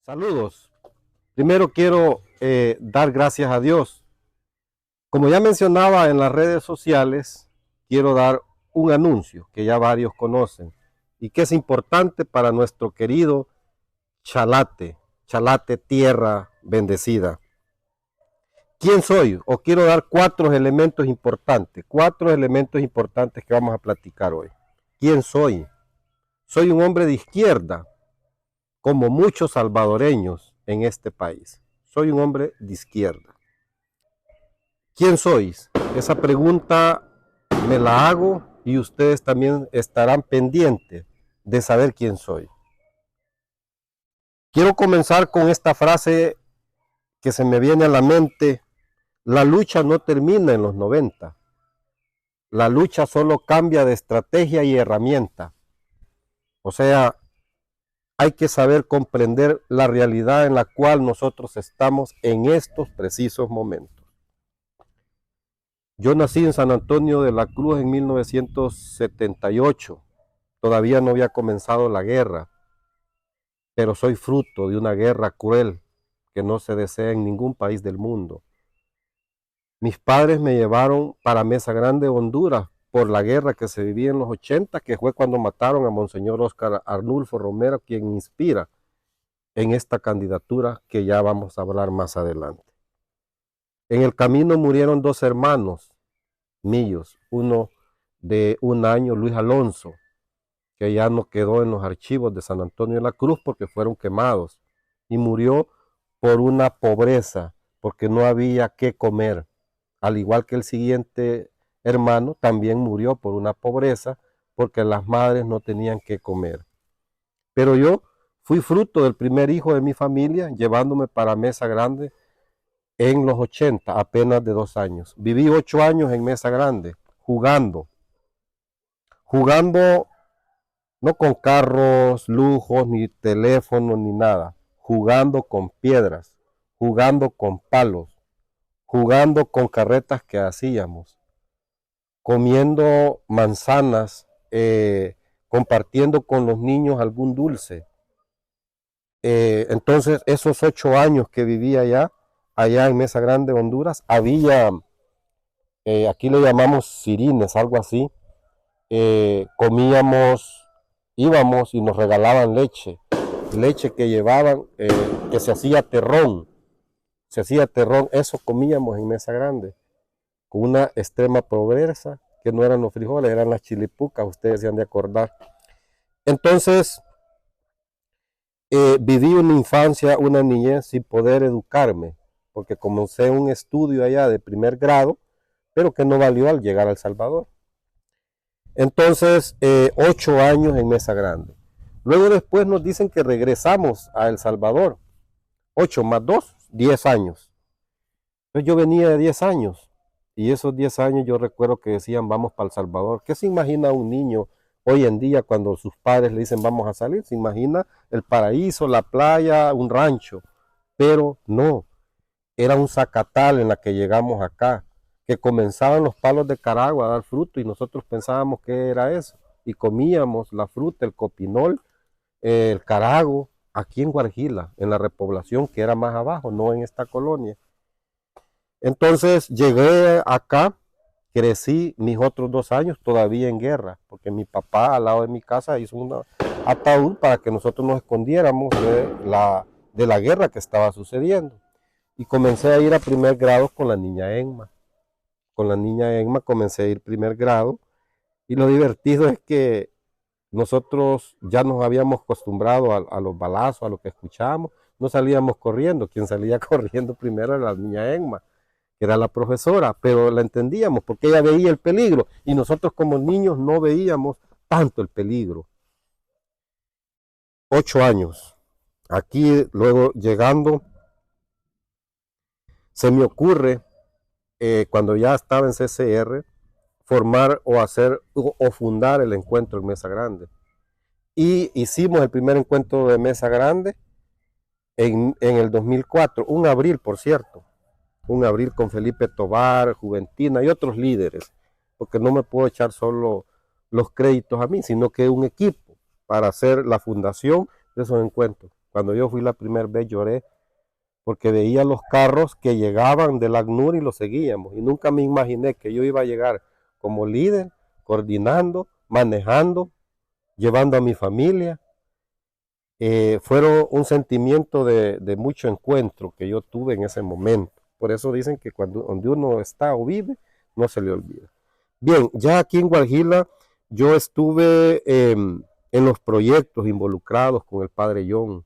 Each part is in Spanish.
Saludos. Primero quiero dar gracias a Dios. Como ya mencionaba en las redes sociales, quiero dar un anuncio que ya varios conocen y que es importante para nuestro querido Chalate, Chalate Tierra Bendecida. ¿Quién soy? Os quiero dar cuatro elementos importantes que vamos a platicar hoy. ¿Quién soy? Soy un hombre de izquierda, como muchos salvadoreños en este país. Soy un hombre de izquierda. ¿Quién sois? Esa pregunta me la hago y ustedes también estarán pendientes de saber quién soy. Quiero comenzar con esta frase que se me viene a la mente. La lucha no termina en los 90. La lucha solo cambia de estrategia y herramienta. O sea, hay que saber comprender la realidad en la cual nosotros estamos en estos precisos momentos. Yo nací en San Antonio de la Cruz en 1978. Todavía no había comenzado la guerra, pero soy fruto de una guerra cruel que no se desea en ningún país del mundo. Mis padres me llevaron para Mesa Grande, Honduras, por la guerra que se vivía en los 80, que fue cuando mataron a Monseñor Óscar Arnulfo Romero, quien inspira en esta candidatura que ya vamos a hablar más adelante. En el camino murieron dos hermanos míos, uno de un año, Luis Alonso, que ya no quedó en los archivos de San Antonio de la Cruz porque fueron quemados, y murió por una pobreza, porque no había qué comer. Al igual que el siguiente hermano, también murió por una pobreza, porque las madres no tenían qué comer. Pero yo fui fruto del primer hijo de mi familia, llevándome para Mesa Grande en los 80, apenas de 2 años. Viví 8 años en Mesa Grande, jugando no con carros, lujos, ni teléfono, ni nada, jugando con piedras, jugando con palos, jugando con carretas que hacíamos, comiendo manzanas, compartiendo con los niños algún dulce. Entonces, esos 8 años que vivía allá en Mesa Grande, Honduras, había, aquí le llamamos sirines, algo así. Comíamos, íbamos y nos regalaban leche que llevaban, que se hacía terrón, eso comíamos en Mesa Grande, con una extrema pobreza, que no eran los frijoles, eran las chilipucas, ustedes se han de acordar. Entonces, viví una infancia, una niñez sin poder educarme, porque comencé un estudio allá de primer grado, pero que no valió al llegar a El Salvador. Entonces, 8 años en Mesa Grande. Luego después nos dicen que regresamos a El Salvador. 8 más 2, 10 años. Entonces yo venía de 10 años. Y esos 10 años yo recuerdo que decían, vamos para El Salvador. ¿Qué se imagina un niño hoy en día cuando sus padres le dicen, vamos a salir? Se imagina el paraíso, la playa, un rancho. Pero no, era un zacatal en la que llegamos acá, que comenzaban los palos de caragua a dar fruto y nosotros pensábamos que era eso. Y comíamos la fruta, el copinol, el carago, aquí en Guarjila, en la repoblación que era más abajo, no en esta colonia. Entonces llegué acá, crecí mis otros 2 años todavía en guerra, porque mi papá al lado de mi casa hizo un ataúd para que nosotros nos escondiéramos de la guerra que estaba sucediendo. Y comencé a ir a primer grado con la niña Enma. Con la niña Enma comencé a ir primer grado. Y lo divertido es que nosotros ya nos habíamos acostumbrado a los balazos, a lo que escuchábamos. No salíamos corriendo. Quien salía corriendo primero era la niña Enma, que era la profesora. Pero la entendíamos porque ella veía el peligro. Y nosotros como niños no veíamos tanto el peligro. 8 años. Aquí luego llegando, se me ocurre cuando ya estaba en CCR, formar o hacer o fundar el encuentro en Mesa Grande. Y hicimos el primer encuentro de Mesa Grande en el 2004, un abril, por cierto, un abril con Felipe Tobar, Juventina y otros líderes, porque no me puedo echar solo los créditos a mí, sino que un equipo para hacer la fundación de esos encuentros. Cuando yo fui la primera vez lloré porque veía los carros que llegaban del ACNUR y los seguíamos. Y nunca me imaginé que yo iba a llegar como líder, coordinando, manejando, llevando a mi familia. Fueron un sentimiento de mucho encuentro que yo tuve en ese momento. Por eso dicen que cuando donde uno está o vive, no se le olvida. Bien, ya aquí en Guajira yo estuve en los proyectos involucrados con el padre John.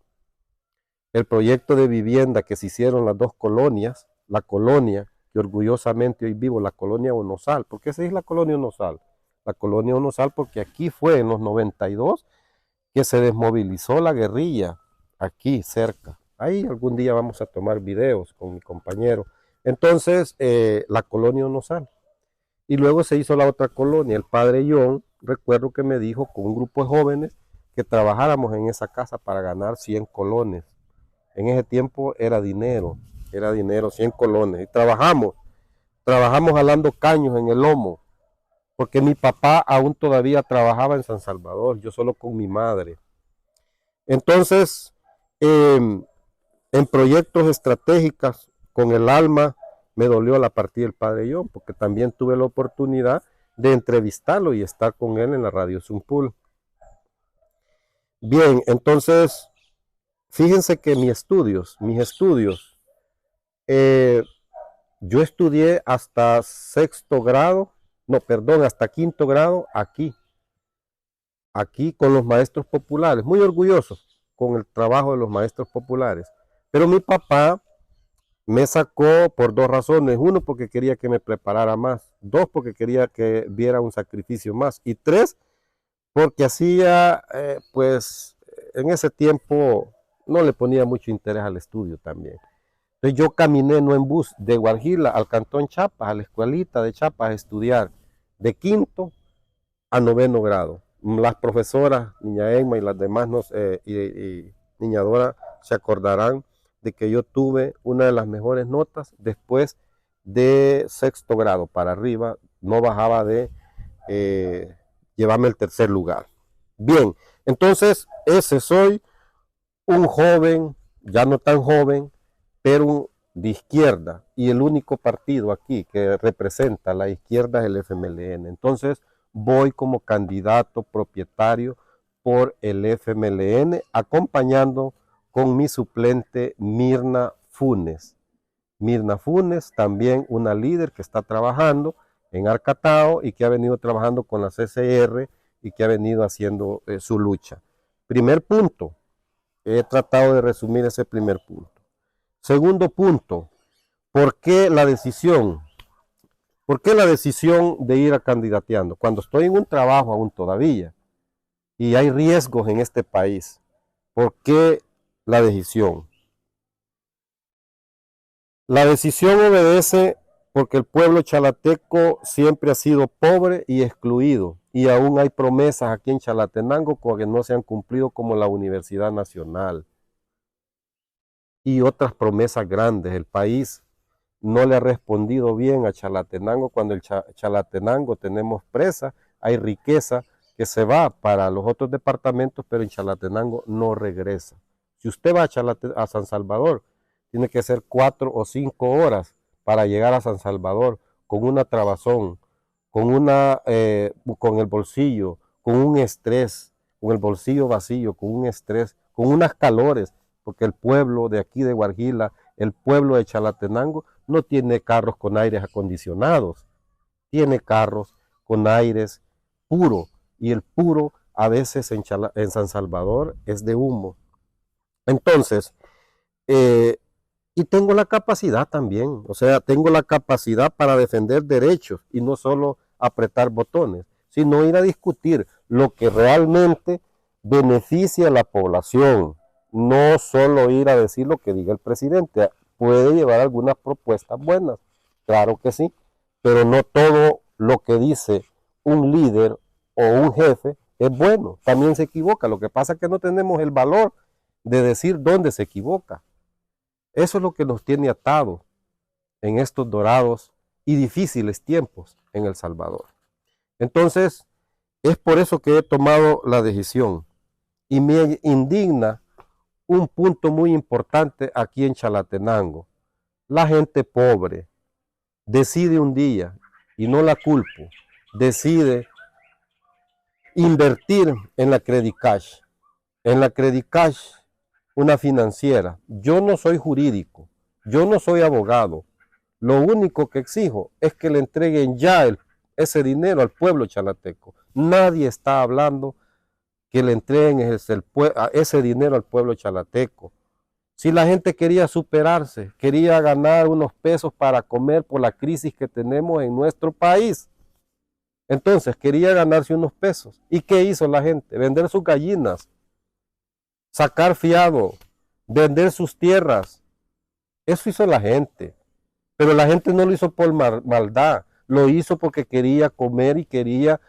El proyecto de vivienda que se hicieron las dos colonias, la colonia que orgullosamente hoy vivo, la colonia Onosal. ¿Por qué se dice la colonia Onosal? La colonia Onosal porque aquí fue en los 92 que se desmovilizó la guerrilla, aquí cerca. Ahí algún día vamos a tomar videos con mi compañero. Entonces, la colonia Onosal. Y luego se hizo la otra colonia. El padre John, recuerdo que me dijo con un grupo de jóvenes que trabajáramos en esa casa para ganar 100 colones. En ese tiempo era dinero, 100 colones. Y trabajamos jalando caños en el lomo, porque mi papá aún todavía trabajaba en San Salvador, yo solo con mi madre. Entonces, en proyectos estratégicos, con el alma, me dolió la partida del padre John, porque también tuve la oportunidad de entrevistarlo y estar con él en la radio Zumpul. Bien, entonces, fíjense que mis estudios, yo estudié hasta sexto grado, no, perdón, hasta quinto grado aquí con los maestros populares, muy orgullosos con el trabajo de los maestros populares. Pero mi papá me sacó por dos razones. Uno, porque quería que me preparara más. Dos, porque quería que viera un sacrificio más. Y tres, porque hacía, pues, en ese tiempo no le ponía mucho interés al estudio también. Entonces yo caminé no en bus de Guajira al Cantón Chiapas, a la escuelita de Chiapas a estudiar de quinto a noveno grado. Las profesoras, niña Emma y las demás y niña Dora se acordarán de que yo tuve una de las mejores notas después de sexto grado para arriba, no bajaba de llevarme el tercer lugar. Bien, entonces ese soy un joven, ya no tan joven, pero de izquierda, y el único partido aquí que representa la izquierda es el FMLN. Entonces voy como candidato propietario por el FMLN, acompañando con mi suplente Mirna Funes. Mirna Funes, también una líder que está trabajando en Arcatao y que ha venido trabajando con la CCR y que ha venido haciendo su lucha. Primer punto, he tratado de resumir ese primer punto. Segundo punto, ¿por qué la decisión? ¿Por qué la decisión de ir a candidateando? Cuando estoy en un trabajo aún todavía y hay riesgos en este país, ¿por qué la decisión? La decisión obedece porque el pueblo chalateco siempre ha sido pobre y excluido, y aún hay promesas aquí en Chalatenango que no se han cumplido, como la Universidad Nacional y otras promesas grandes. El país no le ha respondido bien a Chalatenango. Cuando el Chalatenango tenemos presa, hay riqueza que se va para los otros departamentos, pero en Chalatenango no regresa. Si usted va a San Salvador, tiene que ser 4 o 5 horas para llegar a San Salvador con una trabazón, con el bolsillo, con un estrés, con el bolsillo vacío, con un estrés, con unas calores, porque el pueblo de aquí de Guajira, el pueblo de Chalatenango, no tiene carros con aires acondicionados, tiene carros con aires puro, y el puro a veces en San Salvador es de humo. Entonces, y tengo la capacidad también, o sea, tengo la capacidad para defender derechos y no solo apretar botones, sino ir a discutir lo que realmente beneficia a la población, no solo ir a decir lo que diga el presidente. Puede llevar algunas propuestas buenas, claro que sí, pero no todo lo que dice un líder o un jefe es bueno, también se equivoca. Lo que pasa es que no tenemos el valor de decir dónde se equivoca. Eso es lo que nos tiene atados en estos dorados y difíciles tiempos en El Salvador. Entonces, es por eso que he tomado la decisión y me indigna un punto muy importante aquí en Chalatenango. La gente pobre decide un día, y no la culpo, decide invertir en la Credit Cash. En la Credit Cash, una financiera. Yo no soy jurídico, yo no soy abogado. Lo único que exijo es que le entreguen ya ese dinero al pueblo chalateco. Nadie está hablando que le entreguen ese dinero al pueblo chalateco. Si la gente quería superarse, quería ganar unos pesos para comer por la crisis que tenemos en nuestro país, entonces quería ganarse unos pesos. ¿Y qué hizo la gente? Vender sus gallinas, sacar fiado, vender sus tierras. Eso hizo la gente. Pero la gente no lo hizo por maldad, lo hizo porque quería comer y quería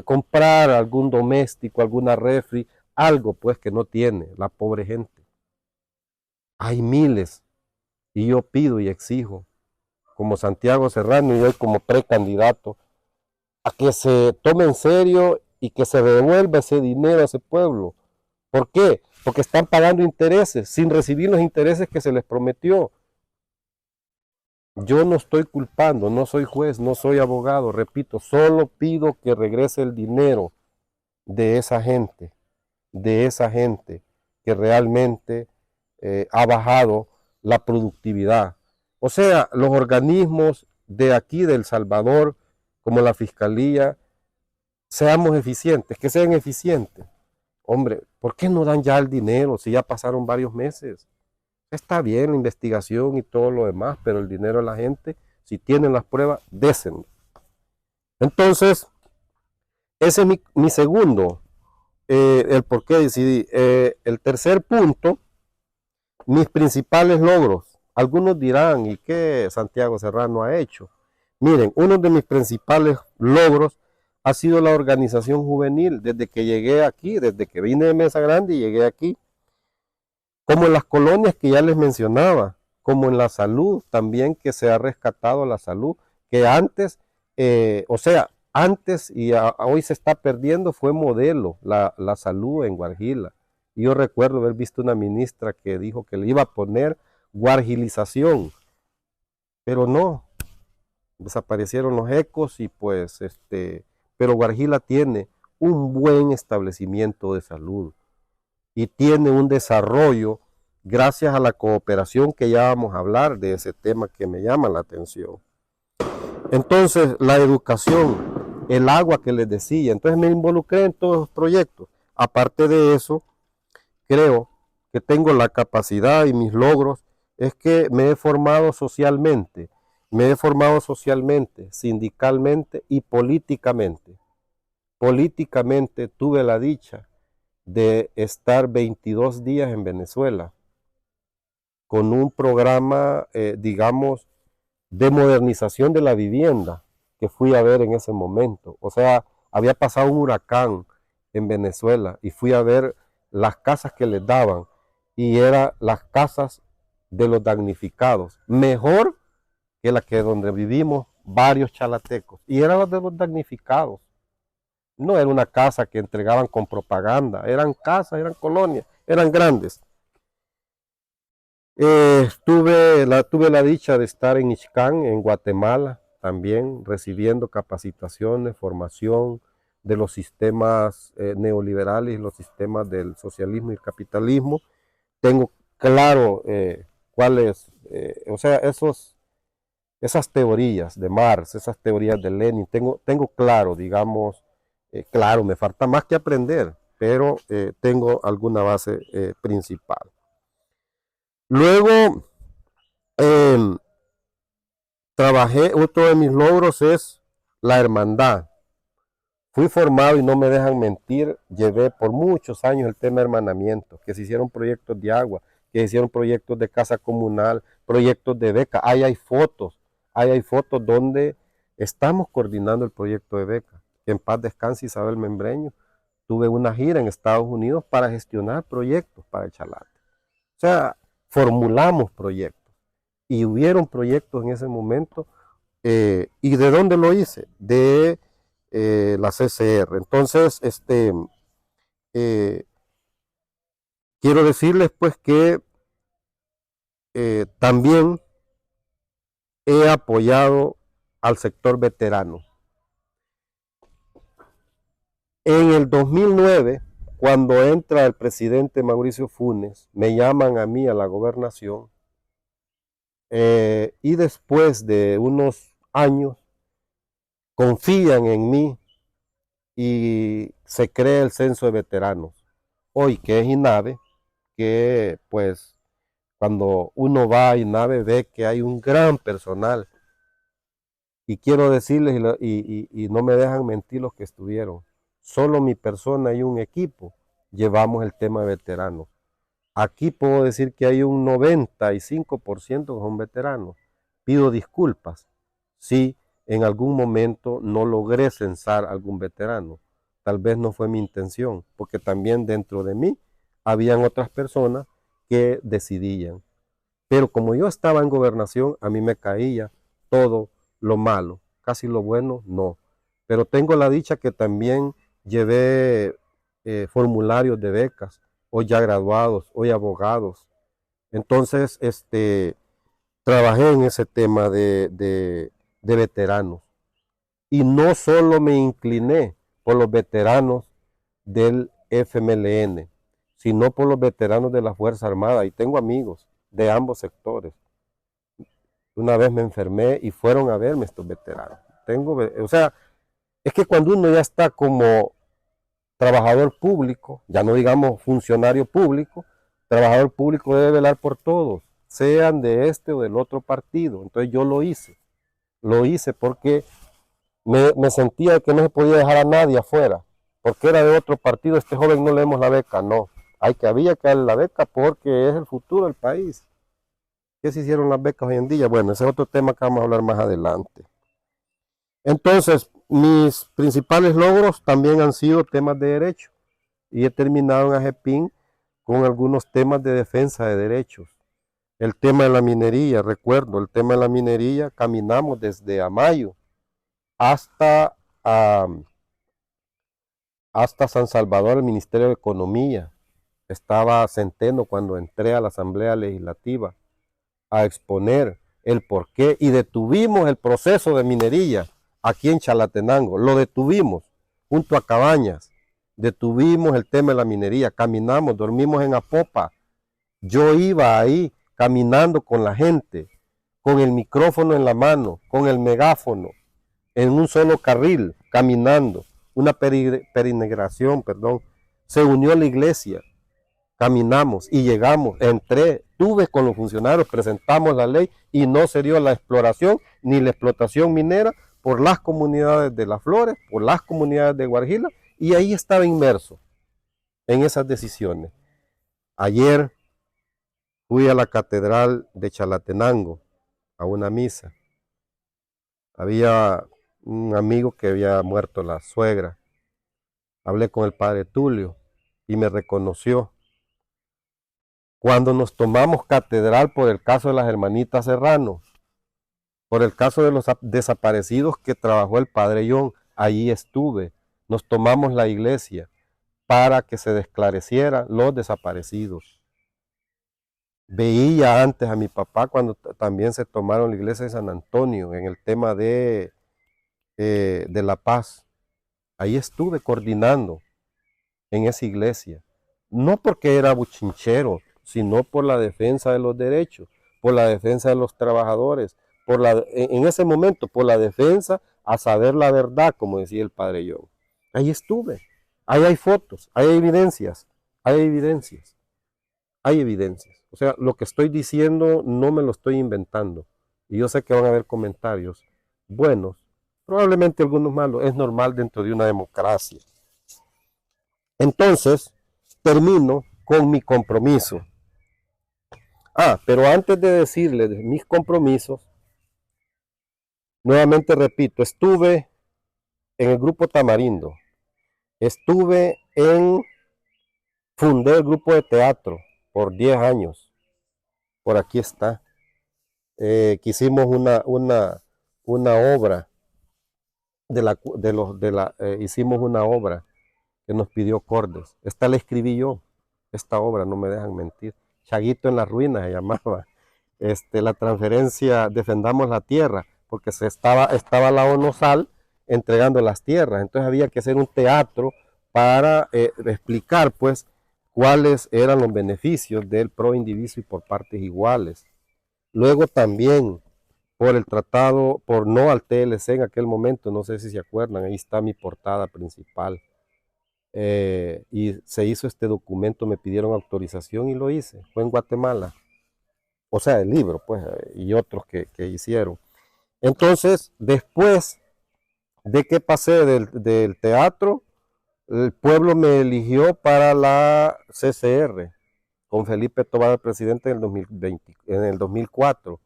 comprar algún doméstico, alguna refri, algo pues que no tiene la pobre gente. Hay miles y yo pido y exijo, como Santiago Serrano y hoy como precandidato, a que se tome en serio y que se devuelva ese dinero a ese pueblo. ¿Por qué? Porque están pagando intereses sin recibir los intereses que se les prometió. Yo no estoy culpando, no soy juez, no soy abogado, repito, solo pido que regrese el dinero de esa gente que realmente ha bajado la productividad. O sea, los organismos de aquí de El Salvador, como la Fiscalía, seamos eficientes, que sean eficientes. Hombre, ¿por qué no dan ya el dinero si ya pasaron varios meses? Está bien la investigación y todo lo demás, pero el dinero de la gente, si tienen las pruebas, désenlo. Entonces, ese es mi segundo, el por qué decidí. El tercer punto, mis principales logros. Algunos dirán, ¿y qué Santiago Serrano ha hecho? Miren, uno de mis principales logros ha sido la organización juvenil desde que llegué aquí, desde que vine de Mesa Grande y llegué aquí. Como en las colonias que ya les mencionaba, como en la salud también, que se ha rescatado la salud, que antes, antes y hoy se está perdiendo, fue modelo la salud en Guarjila. Y yo recuerdo haber visto una ministra que dijo que le iba a poner guarjilización, pero no, desaparecieron los ecos y pues, pero Guarjila tiene un buen establecimiento de salud y tiene un desarrollo gracias a la cooperación que ya vamos a hablar de ese tema que me llama la atención. Entonces, la educación, el agua que les decía, entonces me involucré en todos los proyectos. Aparte de eso, creo que tengo la capacidad y mis logros es que me he formado socialmente, sindicalmente y políticamente. Políticamente tuve la dicha de estar 22 días en Venezuela con un programa, digamos, de modernización de la vivienda que fui a ver en ese momento. O sea, había pasado un huracán en Venezuela y fui a ver las casas que les daban y eran las casas de los damnificados, mejor que la que donde vivimos varios chalatecos, y eran las de los damnificados. No era una casa que entregaban con propaganda, eran casas, eran colonias, eran grandes. Tuve la dicha de estar en Ixcán, en Guatemala, también recibiendo capacitaciones, formación de los sistemas neoliberales y los sistemas del socialismo y el capitalismo. Tengo claro cuáles, o sea, esas teorías de Marx, esas teorías de Lenin, tengo claro, digamos, claro, me falta más que aprender, pero tengo alguna base principal. Luego, otro de mis logros es la hermandad. Fui formado y no me dejan mentir, llevé por muchos años el tema de hermanamiento, que se hicieron proyectos de agua, que se hicieron proyectos de casa comunal, proyectos de beca. Ahí hay fotos donde estamos coordinando el proyecto de beca. Que en paz descanse Isabel Membreño. Tuve una gira en Estados Unidos para gestionar proyectos para el Chalate. O sea, formulamos proyectos y hubieron proyectos en ese momento. ¿Y de dónde lo hice? De la CCR. Entonces, quiero decirles pues que también he apoyado al sector veterano. En el 2009, cuando entra el presidente Mauricio Funes, me llaman a mí a la gobernación y después de unos años confían en mí y se crea el censo de veteranos. Hoy que es INAVE, que pues cuando uno va a INAVE ve que hay un gran personal. Y quiero decirles, y no me dejan mentir los que estuvieron, solo mi persona y un equipo llevamos el tema de veteranos. Aquí puedo decir que hay un 95% que son veteranos. Pido disculpas si en algún momento no logré censar algún veterano. Tal vez no fue mi intención, porque también dentro de mí habían otras personas que decidían. Pero como yo estaba en gobernación, a mí me caía todo lo malo, casi lo bueno no. Pero tengo la dicha que también llevé formularios de becas, hoy ya graduados, hoy abogados. Entonces, trabajé en ese tema de veteranos. Y no solo me incliné por los veteranos del FMLN, sino por los veteranos de la Fuerza Armada. Y tengo amigos de ambos sectores. Una vez me enfermé y fueron a verme estos veteranos. O sea, es que cuando uno ya está como trabajador público, ya no digamos funcionario público, trabajador público debe velar por todos, sean de este o del otro partido. Entonces yo lo hice porque me sentía que no se podía dejar a nadie afuera, porque era de otro partido, este joven no le demos la beca, no. Había que darle la beca porque es el futuro del país. ¿Qué se hicieron las becas hoy en día? Bueno, ese es otro tema que vamos a hablar más adelante. Entonces, mis principales logros también han sido temas de derecho y he terminado en AGEPIN con algunos temas de defensa de derechos. El tema de la minería, recuerdo, el tema de la minería, caminamos desde Amayo hasta, hasta San Salvador, el Ministerio de Economía. Estaba Centeno cuando entré a la Asamblea Legislativa a exponer el porqué y detuvimos el proceso de minería aquí en Chalatenango. Lo detuvimos junto a Cabañas. Detuvimos el tema de la minería. Caminamos, dormimos en Apopa. Yo iba ahí caminando con la gente, con el micrófono en la mano, con el megáfono, en un solo carril, caminando. Una peregrinación, perdón. Se unió la iglesia. Caminamos y llegamos, entré, tuve con los funcionarios, presentamos la ley y no se dio la exploración ni la explotación minera por las comunidades de Las Flores, por las comunidades de Guarjila, y ahí estaba inmerso en esas decisiones. Ayer fui a la catedral de Chalatenango a una misa. Había un amigo que había muerto la suegra. Hablé con el padre Tulio y me reconoció. Cuando nos tomamos catedral por el caso de las hermanitas Serrano, por el caso de los desaparecidos que trabajó el padre John, allí estuve. Nos tomamos la iglesia para que se esclarecieran los desaparecidos. Veía antes a mi papá cuando también se tomaron la iglesia de San Antonio en el tema de La Paz. Ahí estuve coordinando en esa iglesia. No porque era buchinchero, sino por la defensa de los derechos, por la defensa de los trabajadores, en ese momento, por la defensa a saber la verdad, como decía el padre John. Ahí estuve. Ahí hay fotos, hay evidencias, hay evidencias, hay evidencias. O sea, lo que estoy diciendo no me lo estoy inventando. Y yo sé que van a haber comentarios buenos, probablemente algunos malos. Es normal dentro de una democracia. Entonces, termino con mi compromiso. Pero antes de decirles de mis compromisos, nuevamente repito, estuve en el grupo Tamarindo, fundé el grupo de teatro por 10 años, por aquí está, que hicimos una obra, hicimos una obra que nos pidió Cordes, esta la escribí yo, esta obra, no me dejan mentir. Chaguito en las ruinas se llamaba. La transferencia Defendamos la Tierra, porque estaba la ONOSAL entregando las tierras, entonces había que hacer un teatro para explicar pues cuáles eran los beneficios del pro indiviso y por partes iguales. Luego también por el tratado, por no al TLC en aquel momento, no sé si se acuerdan, ahí está mi portada principal. Y se hizo este documento, me pidieron autorización y lo hice, fue en Guatemala. O sea, el libro, pues, y otros que hicieron. Entonces, después de que pasé del teatro, el pueblo me eligió para la CCR, con Felipe Tobar, presidente en el 2020, en el 2004.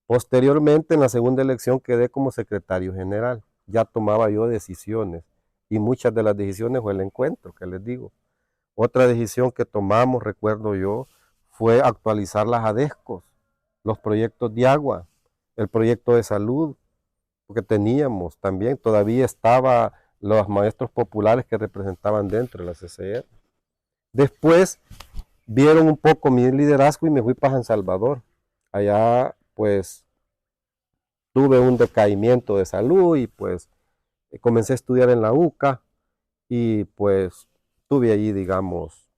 Posteriormente, en la segunda elección, quedé como secretario general. Ya tomaba yo decisiones, y muchas de las decisiones fue el encuentro, que les digo. Otra decisión que tomamos, recuerdo yo, fue actualizar las ADESCOS, los proyectos de agua, el proyecto de salud, porque teníamos también, todavía estaba los maestros populares que representaban dentro de la CCR. Después vieron un poco mi liderazgo y me fui para San Salvador. Allá pues tuve un decaimiento de salud y pues comencé a estudiar en la UCA y pues tuve allí, digamos,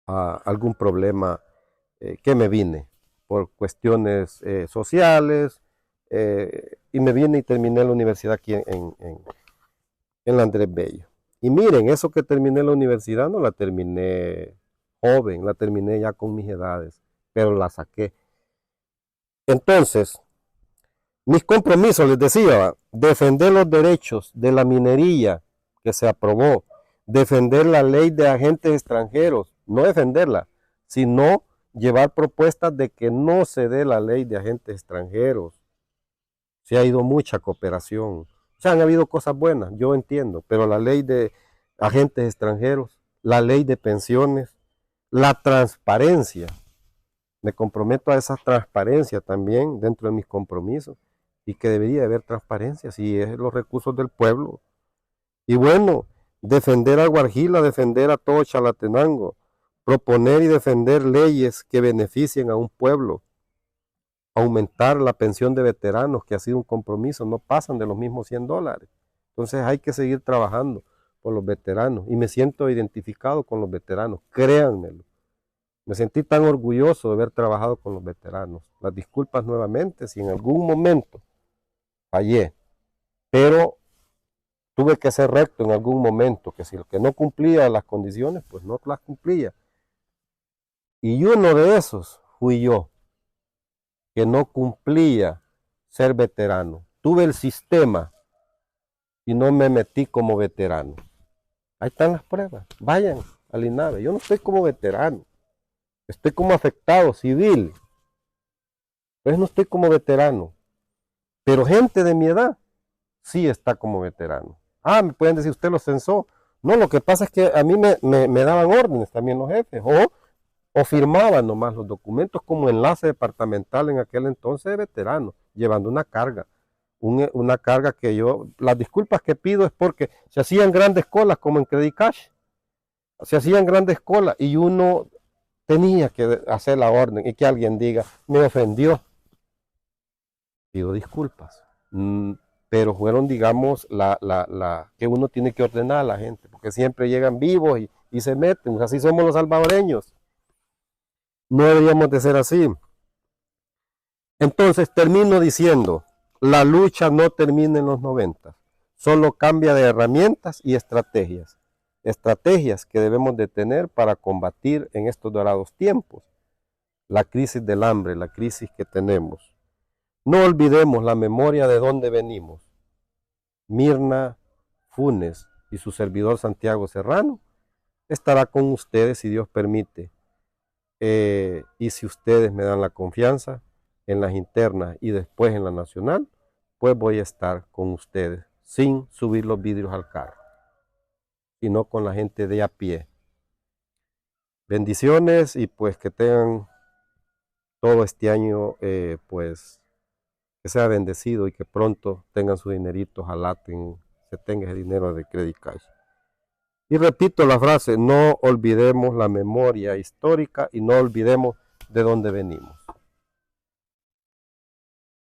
algún problema que me vine por cuestiones sociales y me vine y terminé la universidad aquí en la Andrés Bello. Y miren, eso que terminé la universidad no la terminé joven, la terminé ya con mis edades, pero la saqué. Entonces, mis compromisos, les decía, defender los derechos de la minería que se aprobó, defender la ley de agentes extranjeros, no defenderla, sino llevar propuestas de que no se dé la ley de agentes extranjeros. Se ha ido mucha cooperación. O sea, han habido cosas buenas, yo entiendo, pero la ley de agentes extranjeros, la ley de pensiones, la transparencia, me comprometo a esa transparencia también dentro de mis compromisos y que debería haber transparencia si es los recursos del pueblo. Y bueno, defender a Guarjila, defender a todo Chalatenango, proponer y defender leyes que beneficien a un pueblo, aumentar la pensión de veteranos, que ha sido un compromiso, no pasan de los mismos $100. Entonces hay que seguir trabajando por los veteranos y me siento identificado con los veteranos, créanmelo. Me sentí tan orgulloso de haber trabajado con los veteranos. Las disculpas nuevamente si en algún momento fallé, pero tuve que ser recto en algún momento, que si el que no cumplía las condiciones, pues no las cumplía. Y uno de esos fui yo, que no cumplía ser veterano. Tuve el sistema y no me metí como veterano. Ahí están las pruebas. Vayan al INAVE. Yo no estoy como veterano. Estoy como afectado civil. Entonces no estoy como veterano. Pero gente de mi edad sí está como veterano. Ah, me pueden decir, usted lo censó. No, lo que pasa es que a mí me daban órdenes también los jefes. O firmaban nomás los documentos como enlace departamental en aquel entonces de veterano, llevando una carga. Una carga que yo, las disculpas que pido es porque se hacían grandes colas como en Credit Cash. Se hacían grandes colas y uno tenía que hacer la orden y que alguien diga, me ofendió. Pido disculpas. Pero fueron, digamos, que uno tiene que ordenar a la gente, porque siempre llegan vivos y se meten. Así somos los salvadoreños. No deberíamos de ser así. Entonces termino diciendo, la lucha no termina en los 90, solo cambia de herramientas y estrategias. Estrategias que debemos de tener para combatir en estos dorados tiempos la crisis del hambre, la crisis que tenemos. No olvidemos la memoria de dónde venimos. Mirna Funes y su servidor Santiago Serrano estará con ustedes si Dios permite. Y si ustedes me dan la confianza en las internas y después en la nacional, pues voy a estar con ustedes sin subir los vidrios al carro, sino con la gente de a pie. Bendiciones y pues que tengan todo este año, pues que sea bendecido y que pronto tengan su dinerito, ojalá se tenga ese dinero de Credit Cash. Y repito la frase, no olvidemos la memoria histórica y no olvidemos de dónde venimos.